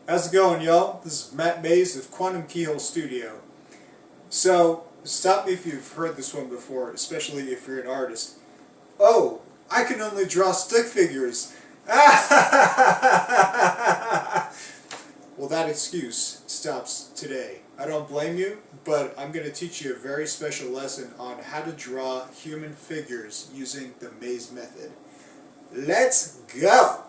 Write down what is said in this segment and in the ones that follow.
How's it going, y'all? This is Matt MAES of Quantum Keyhole Studio. So, stop me if you've heard this one before, especially if you're an artist. Oh, I can only draw stick figures. Well, that excuse stops today. I don't blame you, but I'm going to teach you a very special lesson on how to draw human figures using the MAES method. Let's go!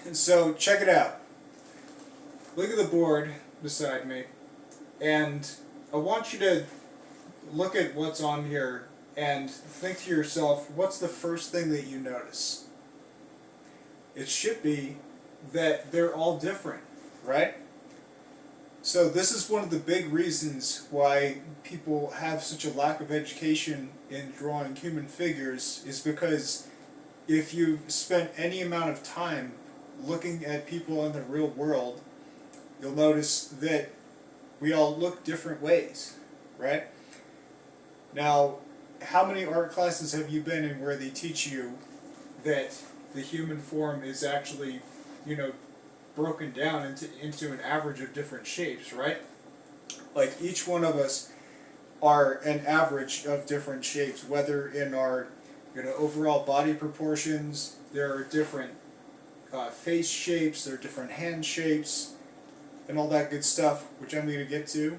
And so, check it out. Look at the board beside me, and I want you to look at what's on here and think to yourself, what's the first thing that you notice? It should be that they're all different, right? So this is one of the big reasons why people have such a lack of education in drawing human figures, is because if you've spent any amount of time looking at people in the real world, you'll notice that we all look different ways, right? Now, how many art classes have you been in where they teach you that the human form is actually, broken down into an average of different shapes, right? Like each one of us are an average of different shapes, whether in our overall body proportions. There are different face shapes, there are different hand shapes, and all that good stuff, which I'm going to get to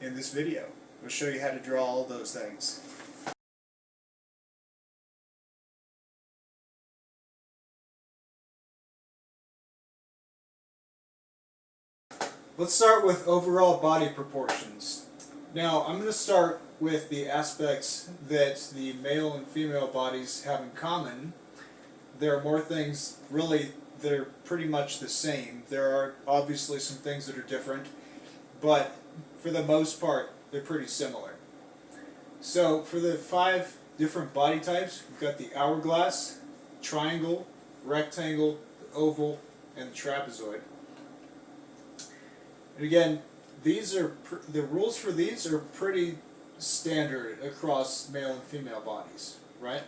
in this video. I'll show you how to draw all those things. Let's start with overall body proportions. Now, I'm going to start with the aspects that the male and female bodies have in common. There are more things, really, they're pretty much the same. There are obviously some things that are different, but for the most part, they're pretty similar. So, for the 5 different body types, we've got the hourglass, triangle, rectangle, the oval, and the trapezoid. And again, the rules for these are pretty standard across male and female bodies, right?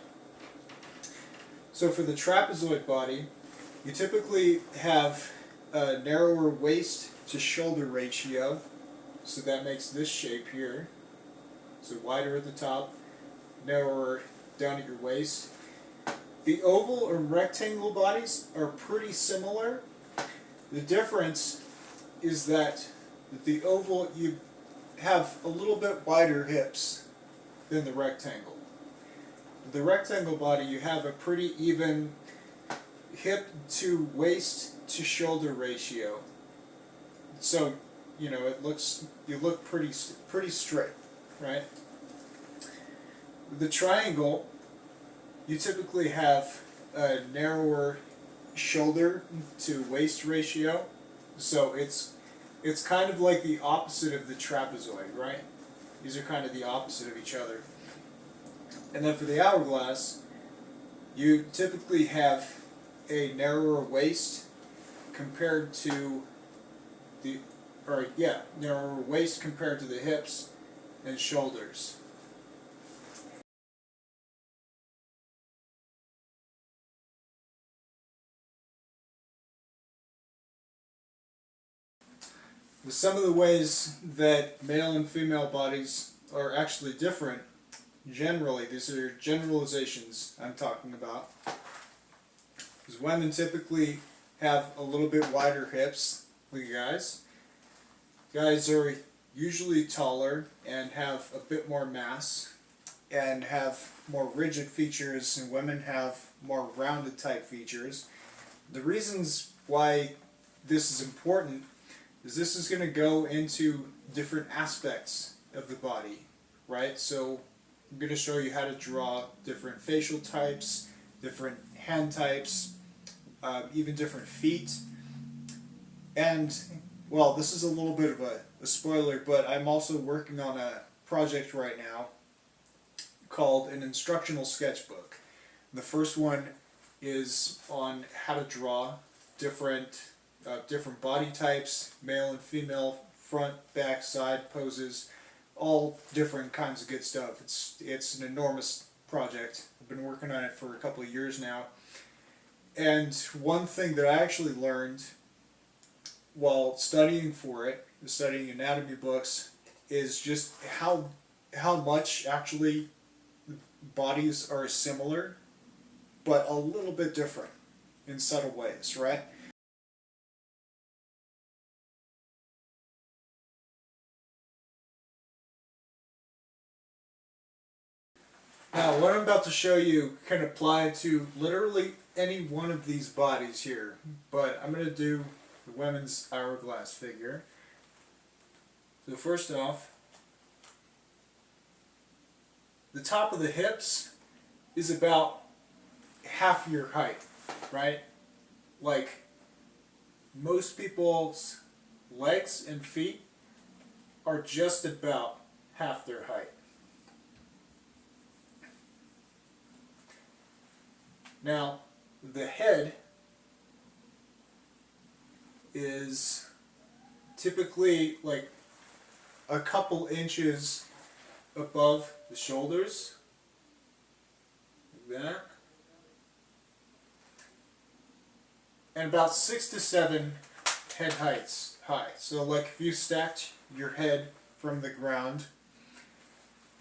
So for the trapezoid body, you typically have a narrower waist to shoulder ratio, so that makes this shape here. So wider at the top, narrower down at your waist. The oval or rectangle bodies are pretty similar. The difference is that the oval, you have a little bit wider hips than the rectangle. The rectangle body, you have a pretty even hip to waist to shoulder ratio. So, you look pretty straight, right? The triangle, you typically have a narrower shoulder to waist ratio. So it's kind of like the opposite of the trapezoid, right? These are kind of the opposite of each other. And then for the hourglass, you typically have a narrower waist compared to narrower waist compared to the hips and shoulders. Some of the ways that male and female bodies are actually different, generally, these are generalizations I'm talking about, is women typically have a little bit wider hips than guys. Guys are usually taller and have a bit more mass and have more rigid features, and women have more rounded type features. The reasons why this is important is this is going to go into different aspects of the body, right? So I'm going to show you how to draw different facial types, different hand types, even different feet. And, well, this is a little bit of a spoiler, but I'm also working on a project right now called an instructional sketchbook. The first one is on how to draw different body types, male and female, front, back, side poses, all different kinds of good stuff. It's an enormous project. I've been working on it for a couple of years now. And one thing that I actually learned while studying for it, studying anatomy books, is just how much actually bodies are similar, but a little bit different in subtle ways, right? Now, what I'm about to show you can apply to literally any one of these bodies here, but I'm going to do the women's hourglass figure. So first off, the top of the hips is about half your height, right? Like most people's legs and feet are just about half their height. Now, the head is typically like a couple inches above the shoulders, like that, and about 6 to 7 head heights high. So like if you stacked your head from the ground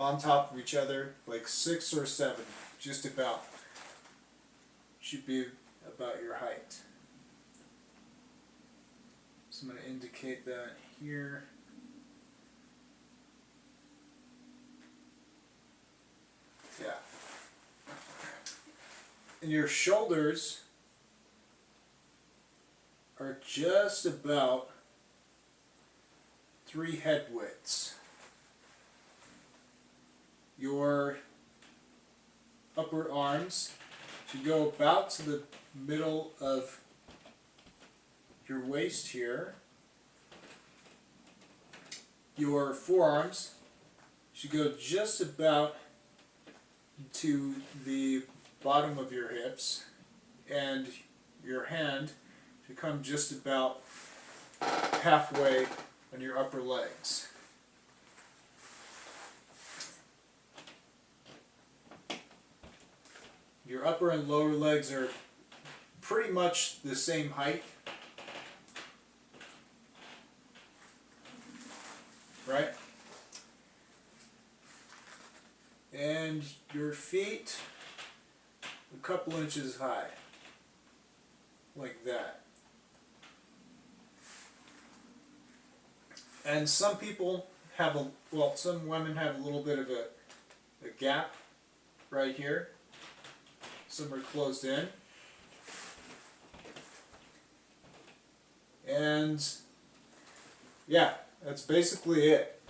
on top of each other, like 6 or 7, just about, should be about your height. So I'm going to indicate that here. Yeah. And your shoulders are just about 3 head widths. Your upper arms should go about to the middle of your waist here. Your forearms should go just about to the bottom of your hips, and your hand should come just about halfway on your upper legs. Your upper and lower legs are pretty much the same height, right? And your feet a couple inches high, like that. And some people have some women have a little bit of a gap right here. Some are closed in. And yeah, that's basically it.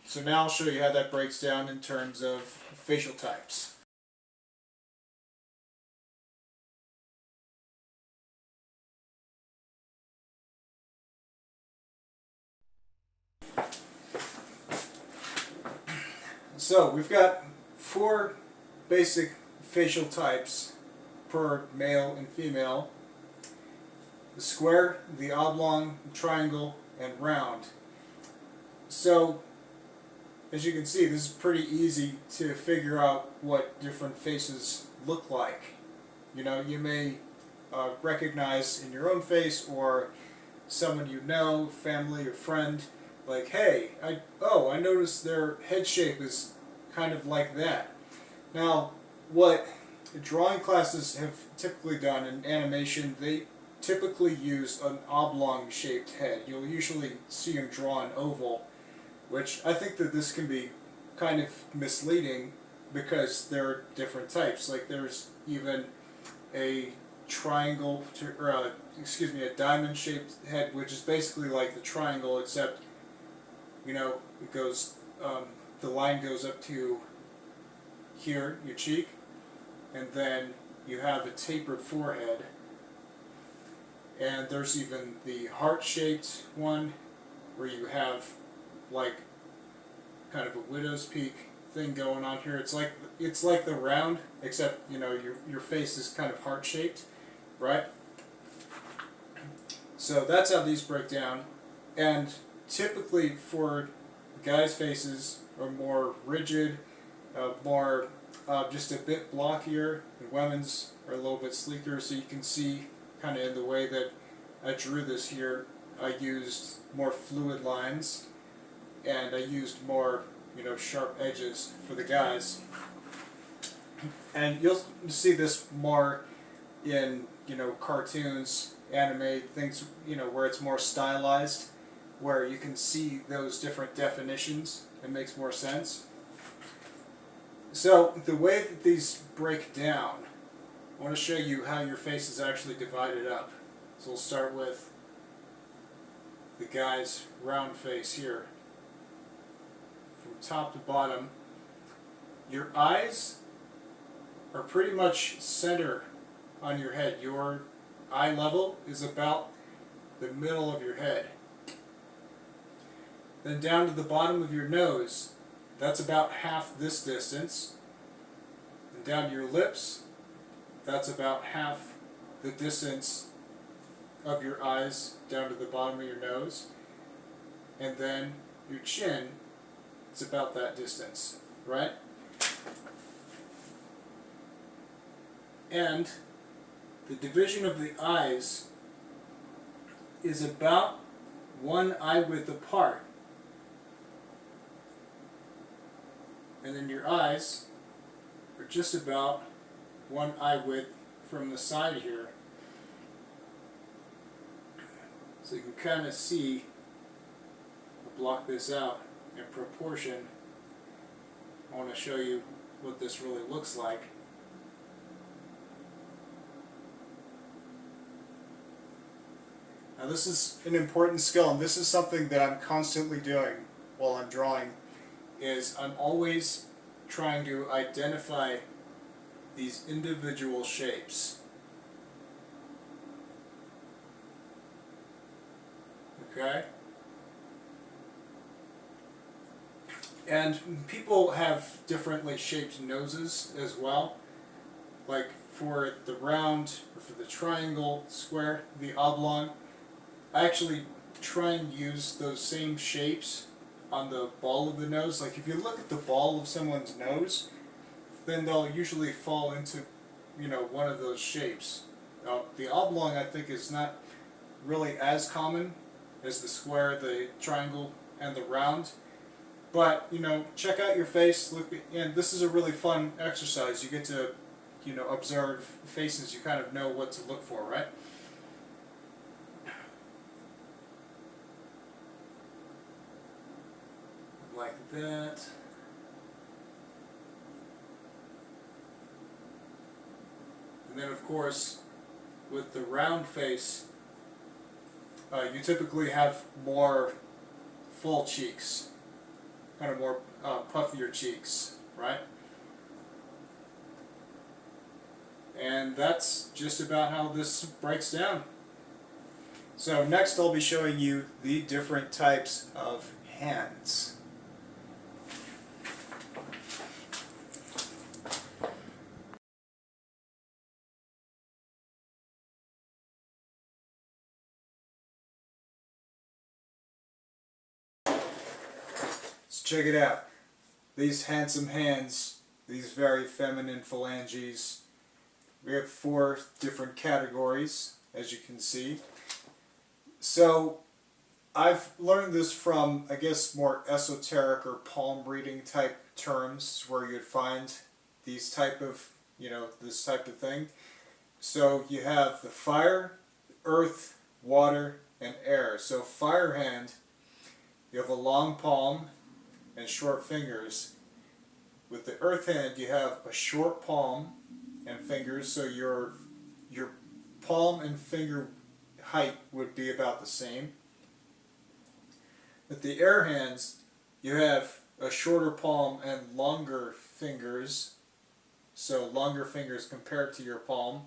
So now I'll show you how that breaks down in terms of facial types. So we've got 4 basic facial types per male and female: the square, the oblong, triangle, and round. So as you can see, this is pretty easy to figure out what different faces look like. You know, you may recognize in your own face or someone you know, family or friend, like, hey, I noticed their head shape is kind of like that. Now, what drawing classes have typically done in animation, they typically use an oblong shaped head. You'll usually see them draw an oval, which I think that this can be kind of misleading because there are different types. Like there's even a triangle, or a diamond shaped head, which is basically like the triangle, except, you know, it goes, the line goes up to here, your cheek, and then you have a tapered forehead. And there's even the heart-shaped one, where you have like kind of a widow's peak thing going on here. It's like the round, except, you know, your face is kind of heart-shaped, right? So that's how these break down. And typically for guys' faces are more rigid, more just a bit blockier, and women's are a little bit sleeker. So you can see kind of in the way that I drew this here, I used more fluid lines, and I used more, sharp edges for the guys. And you'll see this more in, cartoons, anime, things, where it's more stylized, where you can see those different definitions. It makes more sense. So the way that these break down, I want to show you how your face is actually divided up. So we'll start with the guy's round face here. From top to bottom, your eyes are pretty much center on your head. Your eye level is about the middle of your head. Then down to the bottom of your nose, that's about half this distance. And down to your lips, that's about half the distance of your eyes down to the bottom of your nose. And then your chin, it's about that distance, right? And the division of the eyes is about one eye width apart. And then your eyes are just about one eye width from the side here. So you can kind of see, I'll block this out in proportion. I want to show you what this really looks like. Now this is an important skill, and this is something that I'm constantly doing while I'm drawing, is I'm always trying to identify these individual shapes. Okay? And people have differently shaped noses as well. Like for the round, or for the triangle, square, the oblong, I actually try and use those same shapes on the ball of the nose. Like if you look at the ball of someone's nose, then they'll usually fall into, one of those shapes. The oblong, I think, is not really as common as the square, the triangle, and the round. But, check out your face, and this is a really fun exercise. You get to, observe faces. You kind of know what to look for, right? Like that. And then, of course, with the round face, you typically have more full cheeks, kind of more puffier cheeks, right? And that's just about how this breaks down. So next I'll be showing you the different types of hands. Check it out. These handsome hands, these very feminine phalanges. We have 4 different categories, as you can see. So I've learned this from, I guess, more esoteric or palm reading type terms, where you'd find these type of, this type of thing. So you have the fire, earth, water, and air. So fire hand, you have a long palm and short fingers. With the earth hand, you have a short palm and fingers, so your palm and finger height would be about the same. With the air hands, you have a shorter palm and longer fingers, so longer fingers compared to your palm.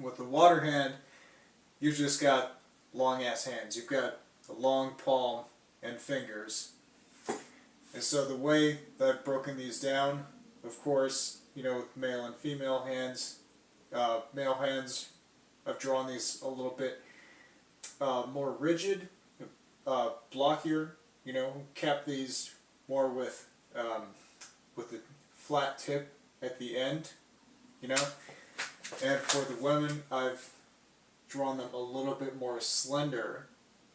With the water hand, you've just got long ass hands. You've got a long palm and fingers. And so the way that I've broken these down, of course, with male and female hands, male hands, I've drawn these a little bit more rigid, blockier, kept these more with the flat tip at the end, and for the women I've drawn them a little bit more slender,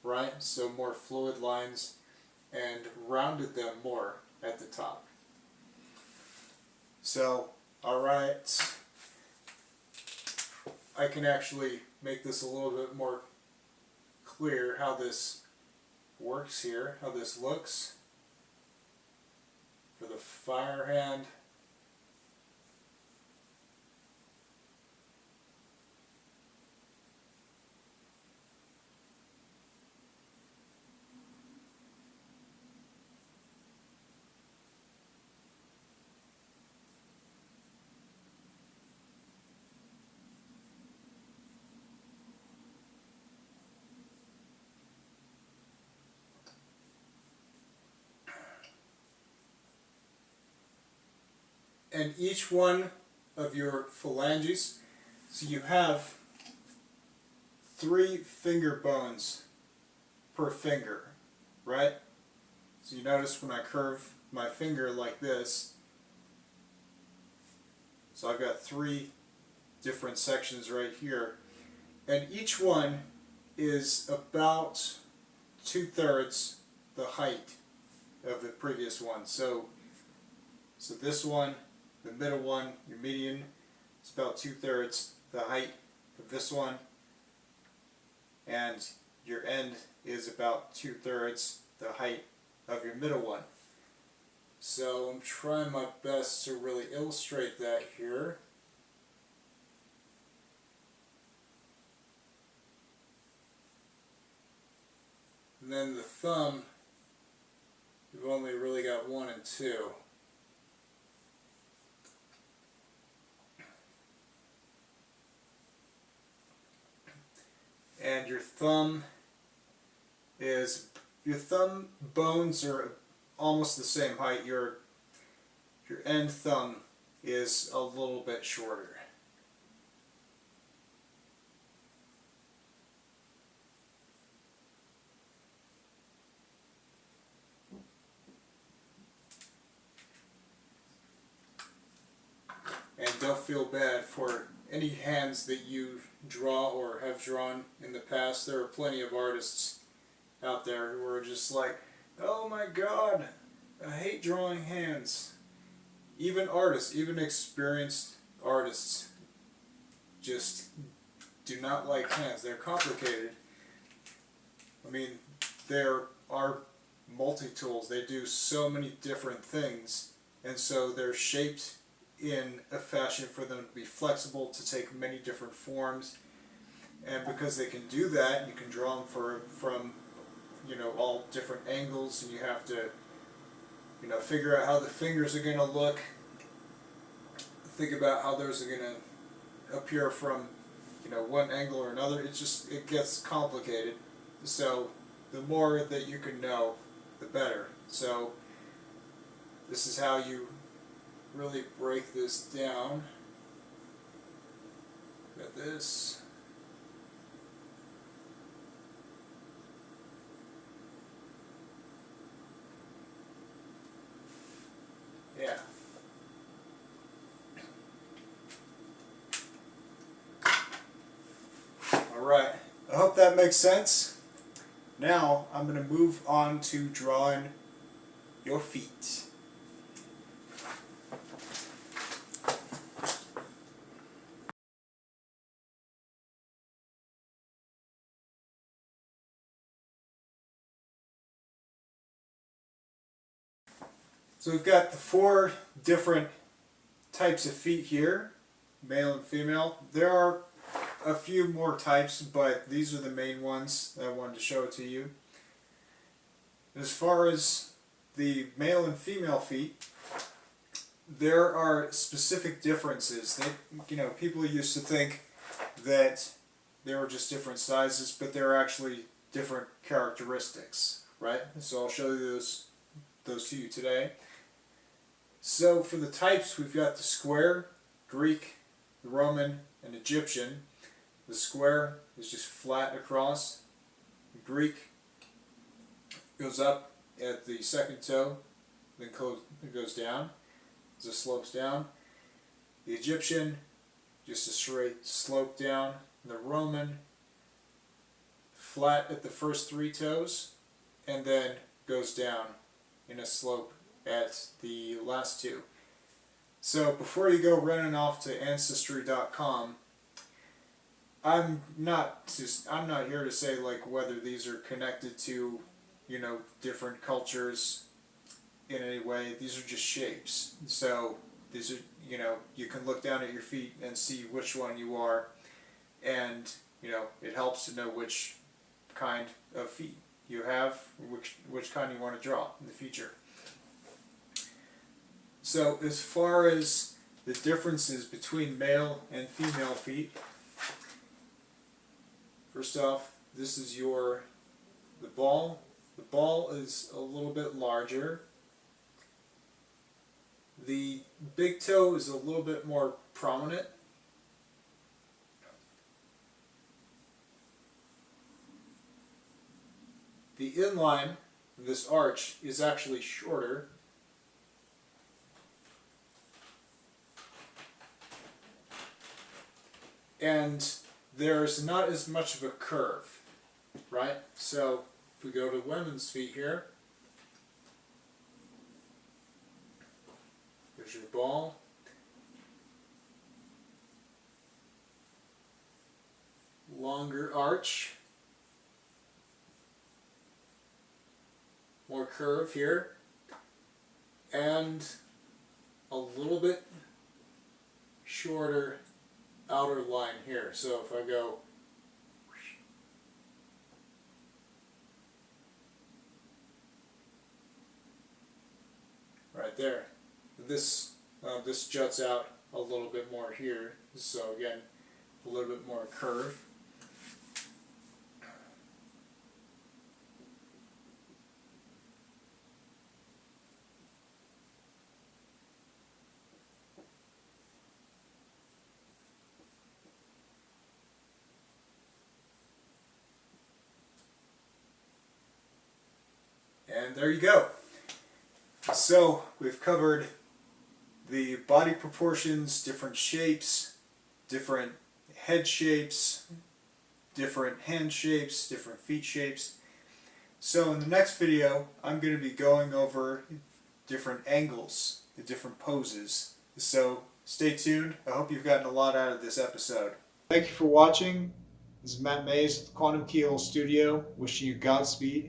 right, so more fluid lines, and rounded them more at the top. So, alright, I can actually make this a little bit more clear how this works here, how this looks for the fire hand. And each one of your phalanges, so you have 3 finger bones per finger, right? So you notice when I curve my finger like this, so I've got 3 different sections right here, and each one is about 2/3 the height of the previous one. So this one, the middle one, your median, is about 2/3 the height of this one, and your end is about 2/3 the height of your middle one. So I'm trying my best to really illustrate that here. And then the thumb, you've only really got 1 and 2. And your thumb bones are almost the same height. Your end thumb is a little bit shorter. And don't feel bad for any hands that you draw or have drawn in the past. There are plenty of artists out there who are just like, oh my god, I hate drawing hands. Even artists, even experienced artists, just do not like hands. They're complicated. I mean, there are multi-tools. They do so many different things, and so they're shaped in a fashion for them to be flexible, to take many different forms. And because they can do that, you can draw them from all different angles, and you have to figure out how the fingers are going to look, think about how those are going to appear from one angle or another. It gets complicated. So the more that you can know, the better. So this is how you really break this down. Got this. Yeah. Alright, I hope that makes sense. Now I'm going to move on to drawing your feet. So we've got the 4 different types of feet here, male and female. There are a few more types, but these are the main ones that I wanted to show to you. As far as the male and female feet, there are specific differences. People used to think that they were just different sizes, but they're actually different characteristics, right? So I'll show you those to you today. So for the types, we've got the square, Greek, the Roman, and Egyptian. The square is just flat across. The Greek goes up at the second toe, then it goes down as it slopes down. The Egyptian, just a straight slope down. The Roman, flat at the first three toes, and then goes down in a slope at the last two. So before you go running off to Ancestry.com, I'm not here to say like whether these are connected to, you know, different cultures in any way. These are just shapes. So these are, you know, you can look down at your feet and see which one you are, and you know, it helps to know which kind of feet you have, which kind you want to draw in the future. So as far as the differences between male and female feet, first off, this is the ball. The ball is a little bit larger. The big toe is a little bit more prominent. The inline, this arch, is actually shorter. And there's not as much of a curve, right? So if we go to women's feet here, there's your ball. Longer arch. More curve here. And a little bit shorter outer line here. So if I go right there, this juts out a little bit more here. So again, a little bit more curve. And there you go. So we've covered the body proportions, different shapes, different head shapes, different hand shapes, different feet shapes. So in the next video, I'm going to be going over different angles, the different poses. So stay tuned. I hope you've gotten a lot out of this episode. Thank you for watching. This is Matt Mays with Quantum Keyhole Studio, wishing you Godspeed.